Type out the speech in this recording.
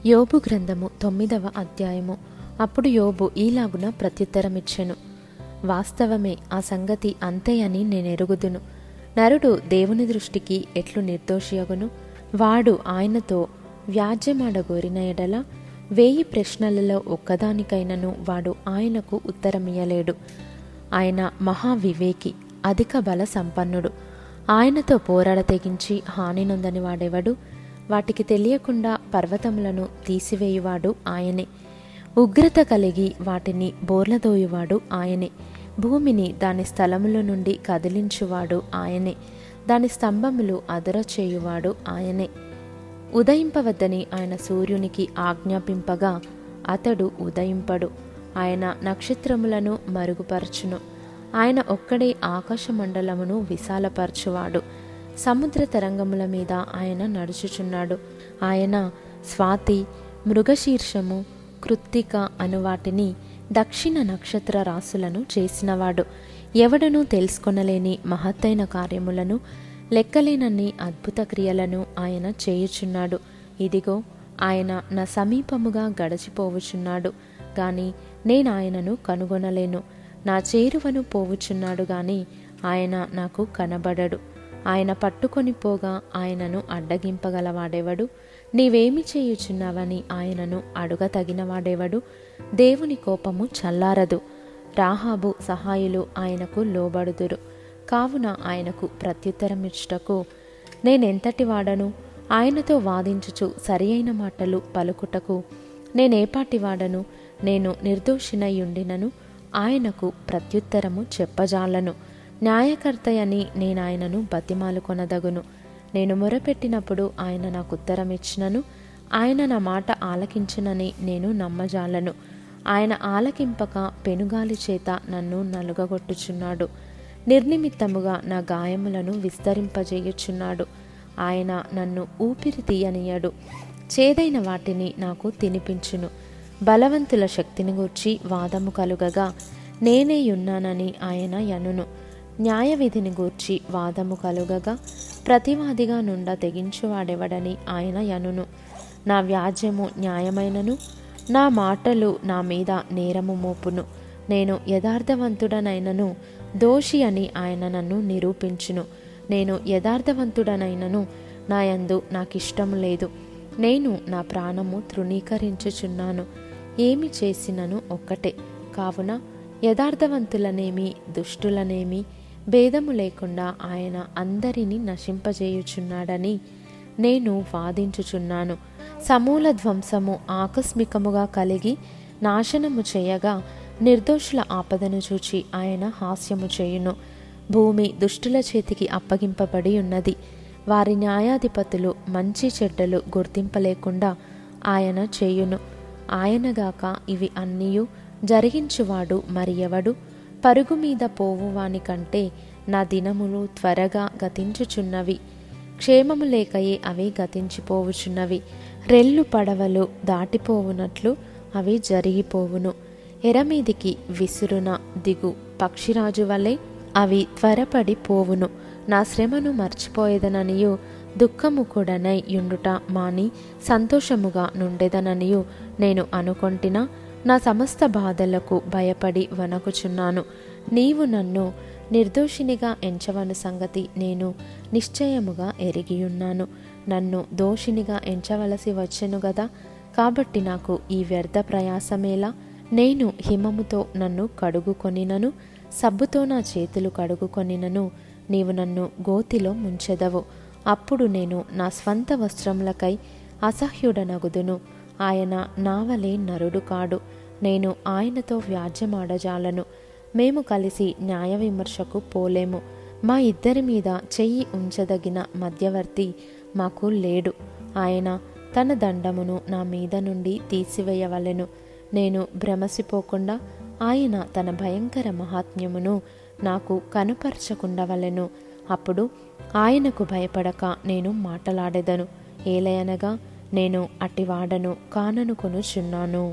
యోబు గ్రంథము 9వ అధ్యాయము. అప్పుడు యోబు ఈలాగున ప్రత్యుత్తరమిచ్చెను. వాస్తవమే, ఆ సంగతి అంతే అని నేనెరుగుదును. నరుడు దేవుని దృష్టికి ఎట్లు నిర్దోషియగును? వాడు ఆయనతో వ్యాజ్యమాడగోరిన ఎడల 1000 ప్రశ్నలలో ఒక్కదానికైనను వాడు ఆయనకు ఉత్తరమియ్యలేడు. ఆయన మహావివేకి, అధిక బల సంపన్నుడు. ఆయనతో పోరాడ తెగించి హాని నొందని వాడెవడు? వాటికి తెలియకుండా పర్వతములను తీసివేయువాడు ఆయనే. ఉగ్రత కలిగి వాటిని బోర్లదోయువాడు ఆయనే. భూమిని దాని స్థలముల నుండి కదిలించువాడు ఆయనే. దాని స్తంభములు అదరచేయువాడు ఆయనే. ఉదయింపవద్దని ఆయన సూర్యునికి ఆజ్ఞాపింపగా అతడు ఉదయింపడు. ఆయన నక్షత్రములను మరుగుపరచును. ఆయన ఒక్కడే ఆకాశమండలమును విశాలపరచువాడు. సముద్ర తరంగముల మీద ఆయన నడుచుచున్నాడు. ఆయన స్వాతి, మృగశీర్షము, కృత్తిక అను వాటిని దక్షిణ నక్షత్ర రాసులను చేసినవాడు. ఎవడనూ తెలుసుకొనలేని మహత్తైన కార్యములను, లెక్కలేనన్ని అద్భుత క్రియలను ఆయన చేయుచున్నాడు. ఇదిగో, ఆయన నా సమీపముగా గడచిపోవుచున్నాడు గాని నేను ఆయనను కనుగొనలేను. నా చేరువను పోవుచున్నాడు గాని ఆయన నాకు కనబడడు. ఆయన పట్టుకొని పోగా ఆయనను అడ్డగింపగలవాడెవడు? నీవేమి చేయుచున్నావని ఆయనను అడుగతగినవాడెవడు? దేవుని కోపము చల్లారదు. రాహాబు సహాయులు ఆయనకు లోబడుదురు. కావున ఆయనకు ప్రత్యుత్తరమిచ్చుటకు నేనెంతటి వాడను? ఆయనతో వాదించుచు సరి అయిన మాటలు పలుకుటకు నేనేపాటి వాడను? నేను నిర్దోషినయుండినను ఆయనకు ప్రత్యుత్తరము చెప్పజాలను. న్యాయకర్తయని నేనాయనను బతిమాలు కొనదగును. నేను మొరపెట్టినప్పుడు ఆయన నాకు ఉత్తరమిచ్చినను. ఆయన నా మాట ఆలకించునని నేను నమ్మజాలను. ఆయన ఆలకింపక పెనుగాలి చేత నన్ను నలుగగొట్టుచున్నాడు. నిర్నిమిత్తముగా నా గాయములను విస్తరింపజేయుచున్నాడు. ఆయన నన్ను ఊపిరి తీయనీయడు. చేదైన వాటిని నాకు తినిపించును. బలవంతుల శక్తిని గూర్చి వాదము కలుగగా నేనేయున్నానని ఆయన యనును. న్యాయవిధిని గూర్చి వాదము కలుగగా ప్రతివాదిగా నుండ తెగించువాడెవడని ఆయన యనును. నా వ్యాజ్యము న్యాయమైనను, నా మాటలు నా మీద నేరము మోపును. నేను యథార్థవంతుడనైనను దోషి అని ఆయన నన్ను నిరూపించును. నేను యథార్థవంతుడనైనను నా యందు నాకిష్టము లేదు. నేను నా ప్రాణము తృణీకరించుచున్నాను. ఏమి చేసినను ఒక్కటే. కావున యథార్థవంతులనేమి దుష్టులనేమి భేదము లేకుండా ఆయన అందరినీ నశింపజేయుచున్నాడని నేను వాదించుచున్నాను. సమూల ధ్వంసము ఆకస్మికముగా కలిగి నాశనము చేయగా నిర్దోషుల ఆపదను చూచి ఆయన హాస్యము చేయును. భూమి దుష్టుల చేతికి అప్పగింపబడి ఉన్నది. వారి న్యాయాధిపతులు మంచి చెడ్డలు గుర్తింపలేకుండా ఆయన చేయును. ఆయనగాక ఇవి అన్నీయు జరిగించువాడు మరి ఎవడు? పరుగు మీద పోవువాని కంటే నా దినములు త్వరగా గతించుచున్నవి. క్షేమము లేకయే అవి గతించిపోవుచున్నవి. రెల్లు పడవలు దాటిపోవునట్లు అవి జరిగిపోవును. ఎరమీదికి విసురున దిగు పక్షిరాజు వలె అవి త్వరపడి పోవును. నా శ్రమను మర్చిపోయేదననియు దుఃఖము కూడానై యుండుట మాని సంతోషముగా నుండెదననియు నేను అనుకొంటినా నా సమస్త బాధలకు భయపడి వణకుచున్నాను. నీవు నన్ను నిర్దోషినిగా ఎంచవను సంగతి నేను నిశ్చయముగా ఎరిగియున్నాను. నన్ను దోషినిగా ఎంచవలసి వచ్చెను గదా. కాబట్టి నాకు ఈ వ్యర్థ ప్రయాసమేలా? నేను హిమముతో నన్ను కడుగుకొనినను, సబ్బుతో నా చేతులు కడుగుకొనినను నీవు నన్ను గోతిలో ముంచెదవు. అప్పుడు నేను నా స్వంత వస్త్రములకై అసహ్యుడనగుదును. ఆయన నావలే నరుడు కాడు. నేను ఆయనతో వ్యాజ్యమాడజాలను. మేము కలిసి న్యాయ విమర్శకు పోలేము. మా ఇద్దరి మీద చెయ్యి ఉంచదగిన మధ్యవర్తి మాకు లేడు. ఆయన తన దండమును నా మీద నుండి తీసివేయవలెను. నేను భ్రమసిపోకుండా ఆయన తన భయంకర మహాత్మ్యమును నాకు కనుపరచకుండవలెను. అప్పుడు ఆయనకు భయపడక నేను మాటలాడెదను. ఏలయనగా నేను అటివాడను కాననుకొనుచున్నాను.